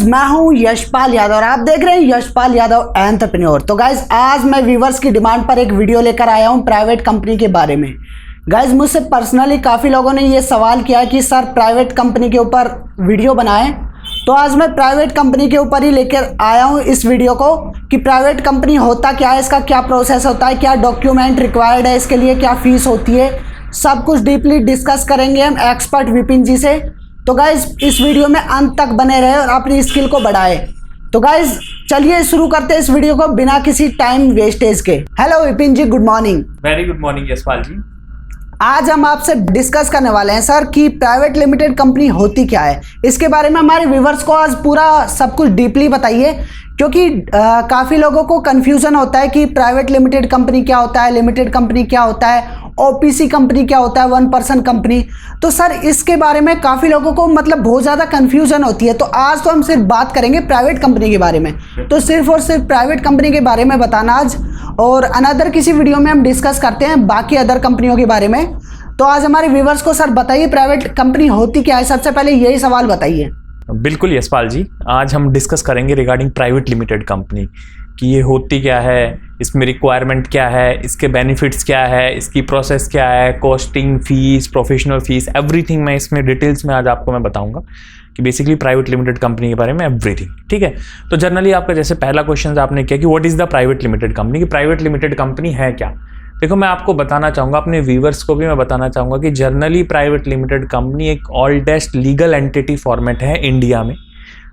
मैं हूं यशपाल यादव और आप देख रहे हैं यशपाल यादव एंटरप्रेन्योर। तो गाइज आज मैं व्यूवर्स की डिमांड पर एक वीडियो लेकर आया हूं प्राइवेट कंपनी के बारे में। गाइज मुझसे पर्सनली काफ़ी लोगों ने ये सवाल किया कि सर प्राइवेट कंपनी के ऊपर वीडियो बनाएं, तो आज मैं प्राइवेट कंपनी के ऊपर ही लेकर आया हूं इस वीडियो को कि प्राइवेट कंपनी होता क्या है, इसका क्या प्रोसेस होता है, क्या डॉक्यूमेंट रिक्वायर्ड है, इसके लिए क्या फीस होती है, सब कुछ डीपली डिस्कस करेंगे हम एक्सपर्ट विपिन जी से। तो गाइज इस वीडियो में अंत तक बने रहे और अपनी स्किल को बढ़ाए। तो गाइज चलिए शुरू करते हैं इस वीडियो को बिना किसी टाइम वेस्टेज के। Hello Vipin ji, good morning. Very good morning Yashpal ji. आज हम आपसे डिस्कस करने वाले हैं सर कि प्राइवेट लिमिटेड कंपनी होती क्या है। इसके बारे में हमारे व्यूवर्स को आज पूरा सब कुछ डीपली बताइए, क्योंकि काफ़ी लोगों को कन्फ्यूज़न होता है कि प्राइवेट लिमिटेड कंपनी क्या होता है, लिमिटेड कंपनी क्या होता है, ओपीसी कंपनी क्या होता है, वन पर्सन कंपनी। तो सर इसके बारे में काफ़ी लोगों को मतलब बहुत ज़्यादा कन्फ्यूज़न होती है। तो आज तो हम सिर्फ बात करेंगे प्राइवेट कंपनी के बारे में, तो सिर्फ और सिर्फ प्राइवेट कंपनी के बारे में बताना आज, और अनदर किसी वीडियो में हम डिस्कस करते हैं बाकी अदर कंपनियों के बारे में। तो आज हमारे व्यूवर्स को सर बताइए प्राइवेट कंपनी होती क्या है, सबसे पहले यही सवाल बताइए। बिल्कुल यशपाल जी, आज हम डिस्कस करेंगे रिगार्डिंग प्राइवेट लिमिटेड कंपनी कि ये होती क्या है, इसमें रिक्वायरमेंट क्या है, इसके बेनिफिट्स क्या है, इसकी प्रोसेस क्या है, costing, fees, professional fees, everything मैं इसमें डिटेल्स में आज आपको मैं बताऊंगा कि बेसिकली प्राइवेट लिमिटेड कंपनी के बारे में एवरीथिंग। ठीक है, तो जनरली आपका जैसे पहला क्वेश्चन आपने किया कि what is the private limited company, कि प्राइवेट लिमिटेड कंपनी है क्या। देखो मैं आपको बताना चाहूँगा, अपने व्यूवर्स को भी मैं बताना चाहूँगा कि जनरली प्राइवेट लिमिटेड कंपनी एक ओल्डेस्ट लीगल एंटिटी फॉर्मेट है इंडिया में,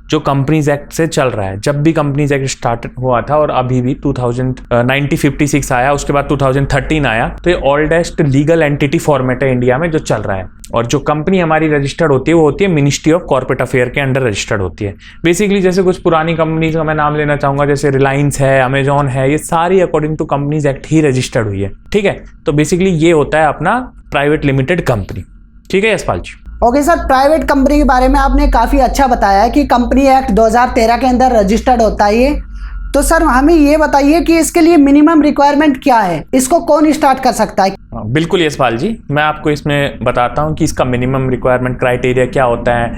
जो कंपनीज एक्ट से चल रहा है। जब भी कंपनीज एक्ट स्टार्ट हुआ था और अभी भी 1956 आया, उसके बाद 2013 आया, तो ये ओल्डेस्ट लीगल एंटिटी फॉर्मेट है इंडिया में जो चल रहा है। और जो कंपनी हमारी रजिस्टर्ड होती है वो होती है मिनिस्ट्री ऑफ कॉर्पोरेट अफेयर के अंडर रजिस्टर्ड होती है। बेसिकली जैसे कुछ पुरानी कंपनीज का मैं नाम लेना चाहूँगा, जैसे रिलायंस है, अमेजॉन है, ये सारी अकॉर्डिंग टू कंपनीज एक्ट ही रजिस्टर्ड हुई है। ठीक है, तो बेसिकली ये होता है अपना प्राइवेट लिमिटेड कंपनी। ठीक है यशपाल जी। ओके सर, प्राइवेट कंपनी के बारे में आपने काफ़ी अच्छा बताया है कि कंपनी एक्ट 2013 के अंदर रजिस्टर्ड होता है ये। तो सर हमें ये बताइए कि इसके लिए मिनिमम रिक्वायरमेंट क्या है, इसको कौन स्टार्ट कर सकता है। बिल्कुल यशपाल जी, मैं आपको इसमें बताता हूँ कि इसका मिनिमम रिक्वायरमेंट क्राइटेरिया क्या होता है,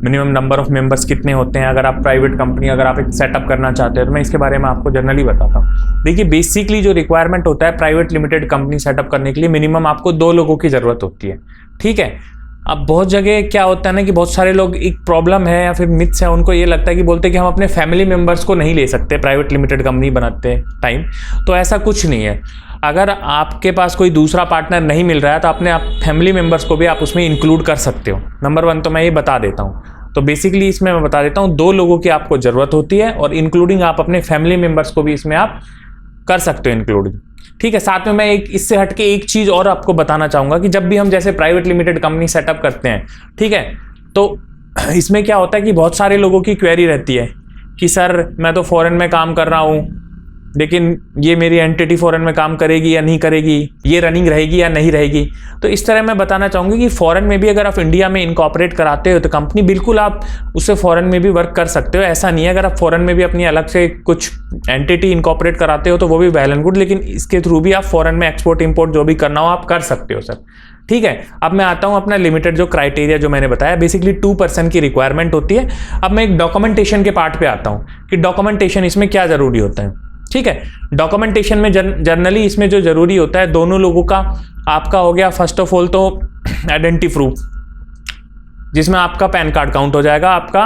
मिनिमम नंबर ऑफ मेंबर्स कितने होते हैं। अगर आप प्राइवेट कंपनी अगर आप एक सेटअप करना चाहते हो तो मैं इसके बारे में आपको जनरली बताता हूँ। देखिए बेसिकली जो रिक्वायरमेंट होता है प्राइवेट लिमिटेड कंपनी सेटअप करने के लिए मिनिमम आपको 2 लोगों की ज़रूरत होती है। ठीक है, अब बहुत जगह क्या होता है ना कि बहुत सारे लोग, एक प्रॉब्लम है या फिर मिथ्स है, उनको ये लगता है कि बोलते हैं कि हम अपने फैमिली मेंबर्स को नहीं ले सकते प्राइवेट लिमिटेड कंपनी बनाते टाइम। तो ऐसा कुछ नहीं है। अगर आपके पास कोई दूसरा पार्टनर नहीं मिल रहा है तो अपने आप फैमिली मेंबर्स को भी आप उसमें इंक्लूड कर सकते हो। नंबर 1 तो मैं ये बता देता हूँ। तो बेसिकली इसमें मैं बता देता हूँ 2 लोगों की आपको ज़रूरत होती है, और इंक्लूडिंग आप अपने फैमिली मेंबर्स को भी इसमें आप कर सकते हो इंक्लूडिंग। ठीक है, साथ में मैं एक इससे हटके एक चीज़ और आपको बताना चाहूँगा कि जब भी हम जैसे प्राइवेट लिमिटेड कंपनी सेटअप करते हैं, ठीक है, तो इसमें क्या होता है कि बहुत सारे लोगों की क्वेरी रहती है कि सर मैं तो फॉरेन में काम कर रहा हूँ, लेकिन ये मेरी एंटिटी फॉरेन में काम करेगी या नहीं करेगी, ये रनिंग रहेगी या नहीं रहेगी। तो इस तरह मैं बताना चाहूँगी कि फॉरेन में भी अगर आप इंडिया में इनकॉर्पोरेट कराते हो तो कंपनी बिल्कुल आप उससे फॉरेन में भी वर्क कर सकते हो। ऐसा नहीं है, अगर आप फॉरेन में भी अपनी अलग से कुछ एंटिटी इनकॉर्पोरेट कराते हो तो वो भी वेल एंड गुड, लेकिन इसके थ्रू भी आप फॉरेन में एक्सपोर्ट इम्पोर्ट जो भी करना हो आप कर सकते हो सर। ठीक है, अब मैं आता हूं अपना लिमिटेड जो क्राइटेरिया जो मैंने बताया, बेसिकली 2 पर्सन की रिक्वायरमेंट होती है। अब मैं एक डॉक्यूमेंटेशन के पार्ट पे आता हूं कि डॉक्यूमेंटेशन इसमें क्या जरूरी होता है। ठीक है, डॉक्यूमेंटेशन में जनरली इसमें जो जरूरी होता है दोनों लोगों का, आपका हो गया फर्स्ट ऑफ ऑल तो आइडेंटिटी प्रूफ, जिसमें आपका पैन कार्ड काउंट हो जाएगा, आपका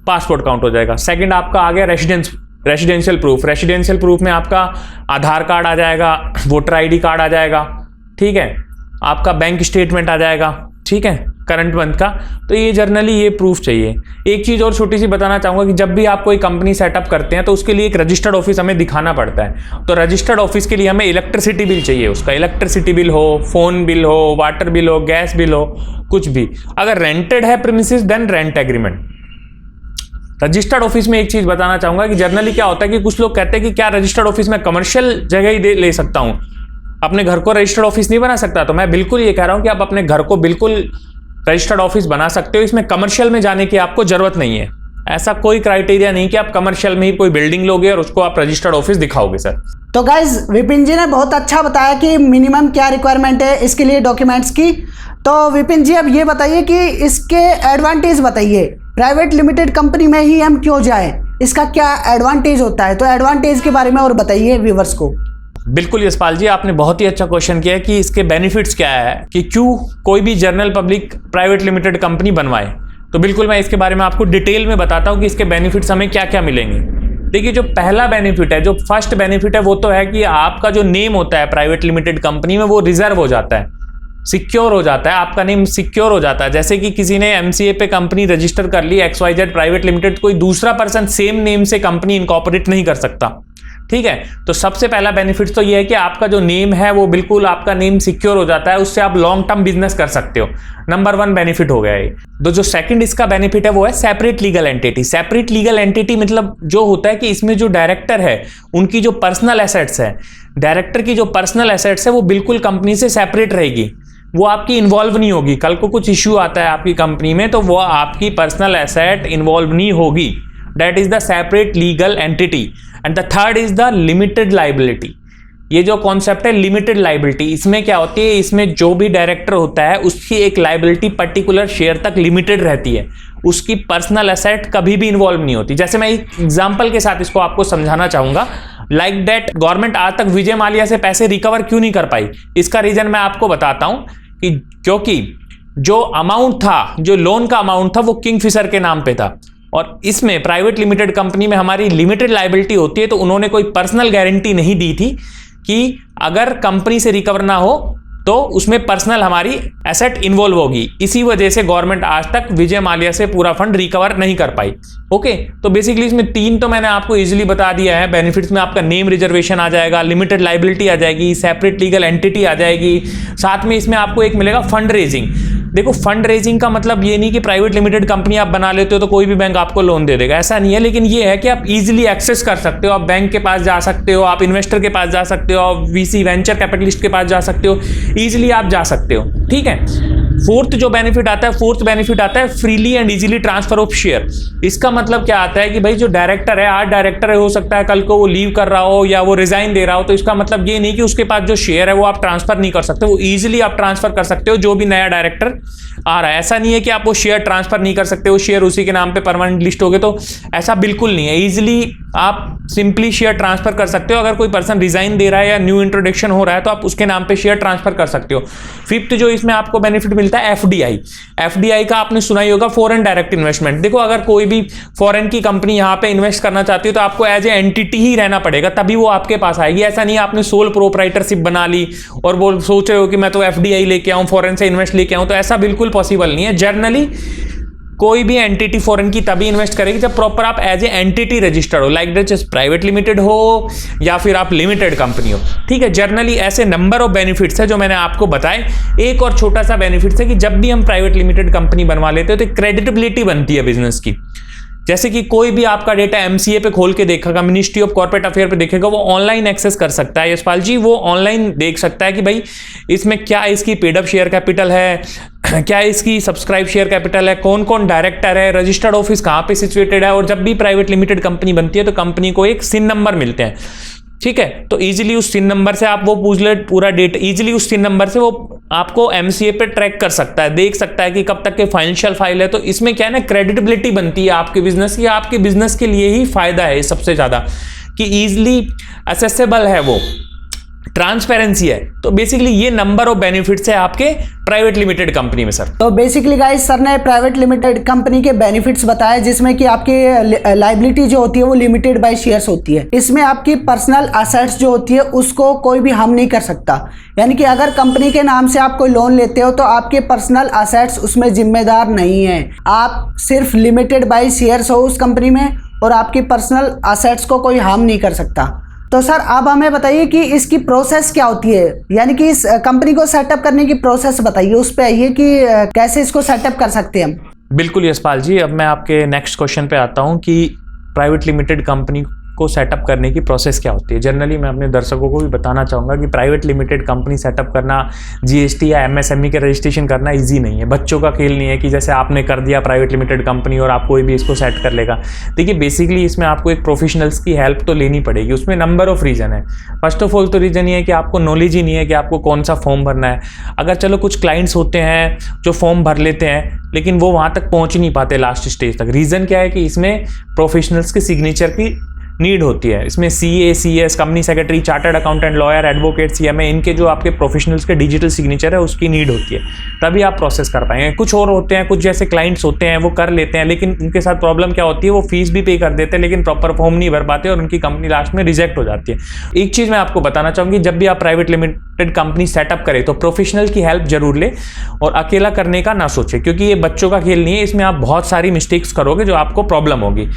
पासपोर्ट काउंट हो जाएगा। सेकंड आपका आ गया रेजिडेंशियल प्रूफ। रेजिडेंशियल प्रूफ में आपका आधार कार्ड आ जाएगा, वोटर ID कार्ड आ जाएगा, ठीक है, आपका बैंक स्टेटमेंट आ जाएगा, ठीक है, करंट मंथ का। तो ये जनरली ये प्रूफ चाहिए। एक चीज़ और छोटी सी बताना चाहूँगा कि जब भी आप कोई कंपनी सेटअप करते हैं तो उसके लिए एक रजिस्टर्ड ऑफिस हमें दिखाना पड़ता है। तो रजिस्टर्ड ऑफिस के लिए हमें इलेक्ट्रिसिटी बिल चाहिए, उसका इलेक्ट्रिसिटी बिल हो, फोन बिल हो, वाटर बिल हो, गैस बिल हो, कुछ भी। अगर रेंटेड है premises then rent agreement. Registered office में एक चीज़ बताना चाहूँगा कि जनरली क्या होता है कि कुछ लोग कहते हैं कि क्या रजिस्टर्ड ऑफिस में कमर्शियल जगह ही ले सकता हूँ, अपने घर को रजिस्टर्ड ऑफिस नहीं बना सकता। तो मैं बिल्कुल ये कह रहा हूँ कि आप अपने घर को बिल्कुल रजिस्टर्ड ऑफिस बना सकते हो, इसमें कमर्शियल में जाने की आपको जरूरत नहीं है। ऐसा कोई क्राइटेरिया नहीं कि आप कमर्शियल में ही कोई बिल्डिंग लोगे और उसको आप रजिस्टर्ड ऑफिस दिखाओगे सर। तो गाइज विपिन जी ने बहुत अच्छा बताया कि मिनिमम क्या रिक्वायरमेंट है इसके लिए डॉक्यूमेंट्स की। तो विपिन जी अब ये बताइए कि इसके एडवांटेज बताइए प्राइवेट लिमिटेड कंपनी में ही हम क्यों जाएं, इसका क्या एडवांटेज होता है? तो एडवांटेज के बारे में और बताइए व्यूवर्स को। बिल्कुल यशपाल जी, आपने बहुत ही अच्छा क्वेश्चन किया है कि इसके बेनिफिट्स क्या है, कि क्यों कोई भी general public private limited company बनवाए। तो बिल्कुल मैं इसके बारे में आपको डिटेल में बताता हूँ कि इसके बेनिफिट्स हमें क्या क्या मिलेंगे। देखिए, जो पहला बेनिफिट है, जो फर्स्ट बेनिफिट है, वो तो है कि आपका जो नेम होता है प्राइवेट लिमिटेड कंपनी में, वो रिजर्व हो जाता है, सिक्योर हो जाता है, आपका नेम सिक्योर हो जाता है। जैसे कि किसी ने एमसीए पे कंपनी रजिस्टर कर ली XYZ प्राइवेट लिमिटेड, कोई दूसरा पर्सन सेम नेम से कंपनी इनकॉर्पोरेट नहीं कर सकता। ठीक है, तो सबसे पहला बेनिफिट तो ये है कि आपका जो नेम है वो बिल्कुल आपका नेम सिक्योर हो जाता है, उससे आप लॉन्ग टर्म बिजनेस कर सकते हो। नंबर 1 बेनिफिट हो गया ये। तो जो सेकंड इसका बेनिफिट है वो है separate legal entity. Separate legal entity मतलब जो होता है कि इसमें जो डायरेक्टर है उनकी जो पर्सनल एसेट्स है, डायरेक्टर की जो पर्सनल एसेट्स है वो बिल्कुल कंपनी से सेपरेट रहेगी, वो आपकी इन्वॉल्व नहीं होगी। कल को कुछ इश्यू आता है आपकी कंपनी में तो वो आपकी पर्सनल एसेट इन्वॉल्व नहीं होगी। That is the separate legal entity. And the third is the limited liability. ये जो कॉन्सेप्ट है लिमिटेड लाइबिलिटी, इसमें क्या होती है, इसमें जो भी डायरेक्टर होता है उसकी एक लाइबिलिटी पर्टिकुलर शेयर तक लिमिटेड रहती है, उसकी पर्सनल एसेट कभी भी इन्वॉल्व नहीं होती। जैसे मैं एक एग्जांपल के साथ इसको आपको समझाना चाहूंगा। लाइक दैट गवर्नमेंट आज तक विजय माल्या से पैसे रिकवर क्यों नहीं कर पाई, इसका रीजन मैं आपको बताता हूं कि क्योंकि जो अमाउंट था, जो लोन का अमाउंट था, वो किंगफिशर के नाम पे था, और इसमें प्राइवेट लिमिटेड कंपनी में हमारी लिमिटेड लाइबिलिटी होती है। तो उन्होंने कोई पर्सनल गारंटी नहीं दी थी कि अगर कंपनी से रिकवर ना हो तो उसमें पर्सनल हमारी एसेट इन्वॉल्व होगी। इसी वजह से गवर्नमेंट आज तक विजय माल्या से पूरा फंड रिकवर नहीं कर पाई। ओके, तो बेसिकली इसमें 3 तो मैंने आपको इजीली बता दिया है। बेनिफिट्स में आपका नेम रिजर्वेशन आ जाएगा, लिमिटेड लाइबिलिटी आ जाएगी, सेपरेट लीगल एंटिटी आ जाएगी, साथ में इसमें आपको एक मिलेगा फंड रेजिंग। देखो, फंड रेजिंग का मतलब ये नहीं कि प्राइवेट लिमिटेड कंपनी आप बना लेते हो तो कोई भी बैंक आपको लोन दे देगा, ऐसा नहीं है। लेकिन ये है कि आप इजीली एक्सेस कर सकते हो, आप बैंक के पास जा सकते हो, आप इन्वेस्टर के पास जा सकते हो, आप वीसी वेंचर कैपिटलिस्ट के पास जा सकते हो, इजीली आप जा सकते हो। ठीक है, फोर्थ बेनिफिट आता है freely and easily transfer of share. इसका मतलब क्या आता है कि भाई जो डायरेक्टर है, आज डायरेक्टर हो सकता है कल को वो लीव कर रहा हो या वो रिजाइन दे रहा हो, तो इसका मतलब ये नहीं कि उसके पास जो शेयर है वो आप ट्रांसफर नहीं कर सकते, वो इजीली आप ट्रांसफर कर सकते हो। जो भी नया डायरेक्टर आ रहा है, ऐसा नहीं है कि आप वो शेयर ट्रांसफर नहीं कर सकते, वो शेयर उसी के नाम पे परमानेंट लिस्ट हो गए, तो ऐसा बिल्कुल नहीं है। इजीली आप सिंपली शेयर ट्रांसफर कर सकते हो। अगर कोई पर्सन रिजाइन दे रहा है या न्यू इंट्रोडक्शन हो रहा है तो आप उसके नाम पे शेयर ट्रांसफर कर सकते हो। फिफ्थ जो इसमें आपको बेनिफिट मिलता है एफडीआई का आपने सुना ही होगा, फॉरेन डायरेक्ट इन्वेस्टमेंट। देखो, अगर कोई भी फॉरेन की कंपनी यहाँ पे इन्वेस्ट करना चाहती है तो आपको एज ए एंटिटी ही रहना पड़ेगा, तभी वो आपके पास आएगी। ऐसा नहीं है आपने सोल प्रोप्राइटरशिप बना ली और वो सोच रहे हो कि मैं तो एफडीआई लेके आऊं, फॉरेन से इन्वेस्ट लेके आऊं, तो ऐसा बिल्कुल पॉसिबल नहीं है। जनरली कोई भी एंटिटी फॉरेन की तभी इन्वेस्ट करेगी जब प्रॉपर आप एज ए एंटिटी रजिस्टर्ड हो, लाइक दैट प्राइवेट लिमिटेड हो या फिर आप लिमिटेड कंपनी हो। ठीक है, जनरली ऐसे नंबर ऑफ बेनिफिट्स है जो मैंने आपको बताए। एक और छोटा सा बेनिफिट है कि जब भी हम प्राइवेट लिमिटेड कंपनी बनवा लेते हैं तो क्रेडिटेबिलिटी बनती है बिजनेस की। जैसे कि कोई भी आपका डेटा एमसीए पे खोल के देखेगा, मिनिस्ट्री ऑफ कॉर्पोरेट अफेयर पे देखेगा, वो ऑनलाइन एक्सेस कर सकता है यशपाल जी। वो ऑनलाइन देख सकता है कि भाई इसमें क्या इसकी पेड अप शेयर कैपिटल है, क्या इसकी सब्सक्राइब शेयर कैपिटल है, कौन कौन डायरेक्टर है, रजिस्टर्ड ऑफिस कहाँ पे सिचुएटेड है। और जब भी प्राइवेट लिमिटेड कंपनी बनती है तो कंपनी को एक सिन नंबर मिलते हैं। ठीक है, तो इजीली उस सिन नंबर से आप वो पूछ ले पूरा डेटा, इजीली उस सिन नंबर से वो आपको एमसीए पे ट्रैक कर सकता है, देख सकता है कि कब तक के फाइनेंशियल फाइल है। तो इसमें क्या है ना, क्रेडिटेबिलिटी बनती है आपके बिजनेस की। आपके बिजनेस के लिए ही फायदा है सबसे ज्यादा कि इजीली असेसेबल है, वो ट्रांसपेरेंसी है। तो बेसिकली ये नंबर ऑफ बेनिफिट्स है आपके प्राइवेट लिमिटेड कंपनी में सर। तो बेसिकली गाइस सर ने प्राइवेट लिमिटेड कंपनी के बेनिफिट्स बताए, जिसमें कि आपकी लाइबिलिटी जो होती है वो लिमिटेड बाय शेयर्स होती है। इसमें आपकी पर्सनल असेट्स जो होती है उसको कोई भी हार्म नहीं कर सकता। यानी कि अगर कंपनी के नाम से आप कोई लोन लेते हो तो आपके पर्सनल असेट्स उसमें जिम्मेदार नहीं है, आप सिर्फ लिमिटेड बाय शेयर्स हो उस कंपनी में और आपकी पर्सनल असेट्स को कोई हार्म नहीं कर सकता। तो सर अब हमें बताइए कि इसकी प्रोसेस क्या होती है, यानी कि इस कंपनी को सेटअप करने की प्रोसेस बताइए, उस पे आइए कि कैसे इसको सेटअप कर सकते हैं हम। बिल्कुल यशपाल जी, अब मैं आपके नेक्स्ट क्वेश्चन पे आता हूं कि प्राइवेट लिमिटेड कंपनी को सेटअप करने की प्रोसेस क्या होती है। जनरली मैं अपने दर्शकों को भी बताना चाहूँगा कि प्राइवेट लिमिटेड कंपनी सेटअप करना, जीएसटी या एमएसएमई का रजिस्ट्रेशन करना ईजी नहीं है, बच्चों का खेल नहीं है कि जैसे आपने कर दिया प्राइवेट लिमिटेड कंपनी और आप कोई भी इसको सेट कर लेगा। देखिए बेसिकली इसमें आपको एक प्रोफेशनल्स की हेल्प तो लेनी पड़ेगी। उसमें नंबर ऑफ रीज़न है। फर्स्ट ऑफ ऑल तो रीज़न ये है कि आपको नॉलेज ही नहीं है कि आपको कौन सा फॉर्म भरना है। अगर चलो कुछ क्लाइंट्स होते हैं जो फॉर्म भर लेते हैं लेकिन वो वहाँ तक पहुँच नहीं पाते लास्ट स्टेज तक। रीज़न क्या है कि इसमें प्रोफेशनल्स के सिग्नेचर की नीड होती है। इसमें CA, CS, company secretary, chartered accountant, lawyer, advocate, CMA, इनके जो आपके प्रोफेशनल्स के डिजिटल सिग्नेचर है उसकी नीड होती है, तभी आप प्रोसेस कर पाएंगे। कुछ और होते हैं, कुछ जैसे क्लाइंट्स होते हैं वो कर लेते हैं लेकिन उनके साथ प्रॉब्लम क्या होती है, वो फीस भी पे कर देते हैं लेकिन प्रॉपर फॉर्म नहीं भर पाते और उनकी कंपनी लास्ट में रिजेक्ट हो जाती है। एक चीज़ मैं आपको बताना चाहूँगी, जब भी आप प्राइवेट लिमिटेड कंपनी सेटअप करें तो प्रोफेशनल की हेल्प जरूर ले और अकेला करने का ना सोचें, क्योंकि ये बच्चों का खेल नहीं है। इसमें आप बहुत सारी मिस्टेक्स करोगे जो आपको प्रॉब्लम होगी।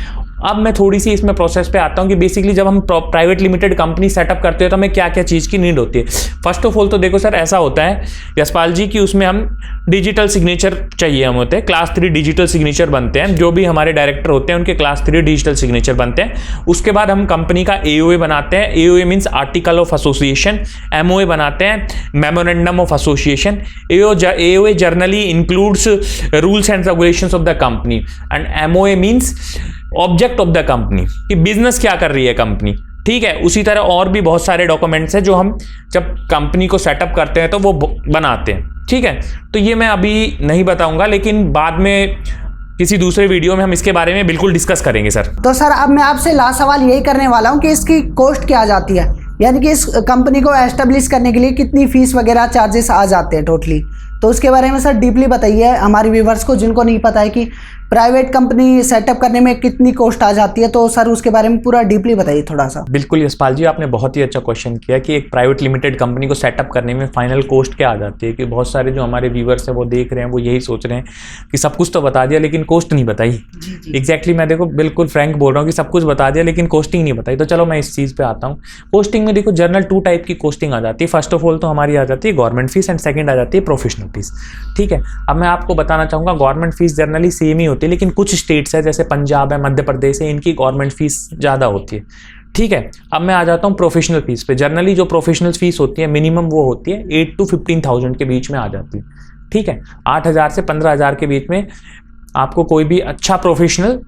अब मैं थोड़ी सी इसमें प्रोसेस पे आता हूँ कि बेसिकली जब हम प्राइवेट लिमिटेड कंपनी सेटअप करते हैं तो हमें क्या क्या चीज़ की नीड होती है। फर्स्ट ऑफ ऑल तो देखो सर, ऐसा होता है यशपाल जी कि उसमें हम डिजिटल सिग्नेचर चाहिए, हम होते हैं क्लास 3 डिजिटल सिग्नेचर बनते हैं। जो भी हमारे डायरेक्टर होते हैं उनके क्लास 3 डिजिटल सिग्नेचर बनते हैं। उसके बाद हम कंपनी का AOA बनाते हैं। AOA means article of association. MOA बनाते हैं, memorandum of association. AOA generally includes rules and regulations of the company and MOA means object of the company, कि बिजनेस क्या कर रही है कंपनी। ठीक है, उसी तरह और भी बहुत सारे डॉक्यूमेंट्स हैं जो हम जब कंपनी को सेटअप करते हैं तो वो बनाते हैं। ठीक है, तो ये मैं अभी नहीं बताऊंगा लेकिन बाद में किसी दूसरे वीडियो में हम इसके बारे में बिल्कुल डिस्कस करेंगे सर। तो सर अब मैं आपसे लास्ट सवाल यही करने वाला हूँ कि इसकी कॉस्ट क्या आ जाती है, यानी कि इस कंपनी को एस्टेब्लिश करने के लिए कितनी फीस वगैरह चार्जेस आ जाते हैं टोटली, तो उसके बारे में सर डीपली बताइए हमारे व्यूवर्स को जिनको नहीं पता है कि प्राइवेट कंपनी सेटअप करने में कितनी कॉस्ट आ जाती है। तो सर उसके बारे में पूरा डीपली बताइए थोड़ा सा। बिल्कुल यशपाल जी, आपने बहुत ही अच्छा क्वेश्चन किया कि एक प्राइवेट लिमिटेड कंपनी को सेटअप करने में फाइनल कॉस्ट क्या आ जाती है। कि बहुत सारे जो हमारे व्यूवर्स हैं वो देख रहे हैं, वो यही सोच रहे हैं कि सब कुछ तो बता दिया लेकिन कॉस्ट नहीं बताई। एग्जैक्टली मैं देखो बिल्कुल फ्रैंक बोल रहा हूँ कि सब कुछ बता दिया लेकिन कॉस्टिंग नहीं बताई। तो चलो मैं इस चीज़ पर आता हूँ। कॉस्टिंग में देखो जनरल 2 टाइप की कॉस्टिंग आ जाती है। फर्स्ट ऑफ ऑल तो हमारी आ जाती है गवर्नमेंट फीस एंड सेकंड आ जाती है प्रोफेशनल फीस। ठीक है, अब मैं आपको बताना चाहूँगा गवर्नमेंट फीस जनरली सेम ही होती है लेकिन कुछ स्टेट्स है जैसे पंजाब है, मध्य प्रदेश है, इनकी गवर्नमेंट फीस ज़्यादा होती है। ठीक है, अब मैं आ जाता हूँ प्रोफेशनल फीस पे। जनरली जो प्रोफेशनल फीस होती है मिनिमम वो होती है 8 to 15,000 के बीच में आ जाती है। ठीक है, 8,000 से 15,000 के बीच में आपको कोई भी अच्छा प्रोफेशनल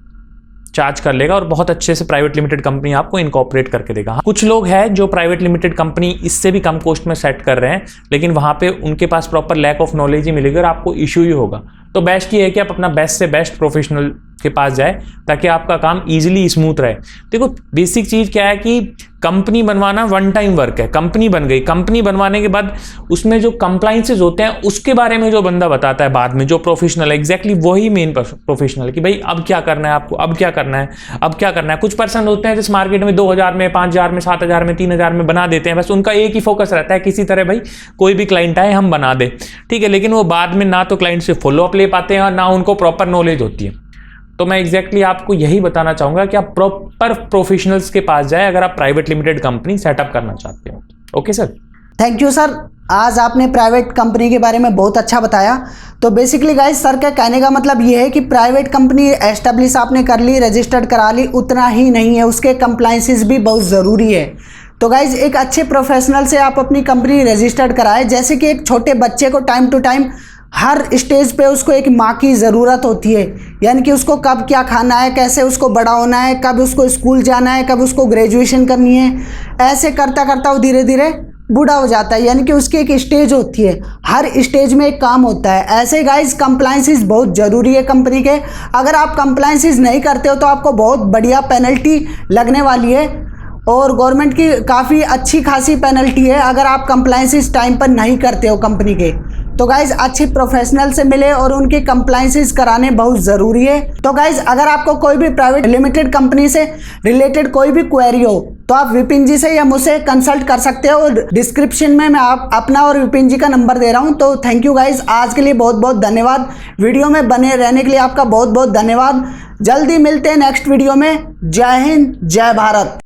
चार्ज कर लेगा और बहुत अच्छे से प्राइवेट लिमिटेड कंपनी आपको इनकॉर्पोरेट करके देगा। कुछ लोग हैं जो प्राइवेट लिमिटेड कंपनी इससे भी कम कॉस्ट में सेट कर रहे हैं लेकिन वहाँ पे उनके पास प्रॉपर लैक ऑफ नॉलेज ही मिलेगी और आपको इशू ही होगा। तो बेस्ट ये है कि आप अपना बेस्ट से बेस्ट प्रोफेशनल के पास जाए ताकि आपका काम इजीली स्मूथ रहे। देखो बेसिक चीज़ क्या है कि कंपनी बनवाना वन टाइम वर्क है। कंपनी बन गई, कंपनी बनवाने के बाद उसमें जो कंप्लाइंसेज होते हैं उसके बारे में जो बंदा बताता है बाद में, जो प्रोफेशनल है एग्जैक्टली वही मेन प्रोफेशनल है कि भाई अब क्या करना है आपको, अब क्या करना है, अब क्या करना है। कुछ पर्सन होते हैं जिस मार्केट में 2,000 में, 5,000 में, 7,000 में, 3,000 में बना देते हैं। बस उनका एक ही फोकस रहता है किसी तरह भाई कोई भी क्लाइंट आए हम बना दे। ठीक है, लेकिन वो बाद में ना तो क्लाइंट से फॉलो अप ले पाते हैं और ना उनको प्रॉपर नॉलेज होती है। तो मैं एग्जैक्टली आपको यही बताना चाहूंगा कि आप प्रॉपर प्रोफेशनल्स के पास जाए अगर आप प्राइवेट लिमिटेड कंपनी सेटअप करना चाहते हो। Okay sir, thank you sir, आज आपने प्राइवेट कंपनी के बारे में बहुत अच्छा बताया। तो बेसिकली गाइस सर का कहने का मतलब ये है कि प्राइवेट कंपनी एस्टेब्लिश आपने कर ली, रजिस्टर्ड करा ली, उतना ही नहीं है, उसके कंप्लाइंसेस भी बहुत ज़रूरी है। तो गाइज एक अच्छे प्रोफेशनल से आप अपनी कंपनी रजिस्टर्ड कराएं। जैसे कि एक छोटे बच्चे को टाइम टू टाइम हर स्टेज पे उसको एक माँ की ज़रूरत होती है, यानी कि उसको कब क्या खाना है, कैसे उसको बड़ा होना है, कब उसको स्कूल जाना है, कब उसको ग्रेजुएशन करनी है। ऐसे करता करता वो धीरे धीरे बूढ़ा हो जाता है, यानी कि उसकी एक स्टेज होती है, हर स्टेज में एक काम होता है। ऐसे गाइज कंप्लाइंसेस बहुत ज़रूरी है कंपनी के। अगर आप कंप्लाइंसेस नहीं करते हो तो आपको बहुत बढ़िया पेनल्टी लगने वाली है और गवर्नमेंट की काफ़ी अच्छी खासी पेनल्टी है अगर आप कंप्लाइंसेस टाइम पर नहीं करते हो कंपनी के। तो गाइज अच्छे प्रोफेशनल से मिले और उनके कंप्लाइंसेस कराने बहुत ज़रूरी है। तो गाइज अगर आपको कोई भी प्राइवेट लिमिटेड कंपनी से रिलेटेड कोई भी क्वेरी हो तो आप विपिन जी से या मुझसे कंसल्ट कर सकते हो। डिस्क्रिप्शन में मैं अपना और विपिन जी का नंबर दे रहा हूँ। तो थैंक यू गाइज, आज के लिए बहुत बहुत धन्यवाद। वीडियो में बने रहने के लिए आपका बहुत बहुत धन्यवाद। जल्दी मिलते हैं नेक्स्ट वीडियो में। जय हिंद, जय भारत।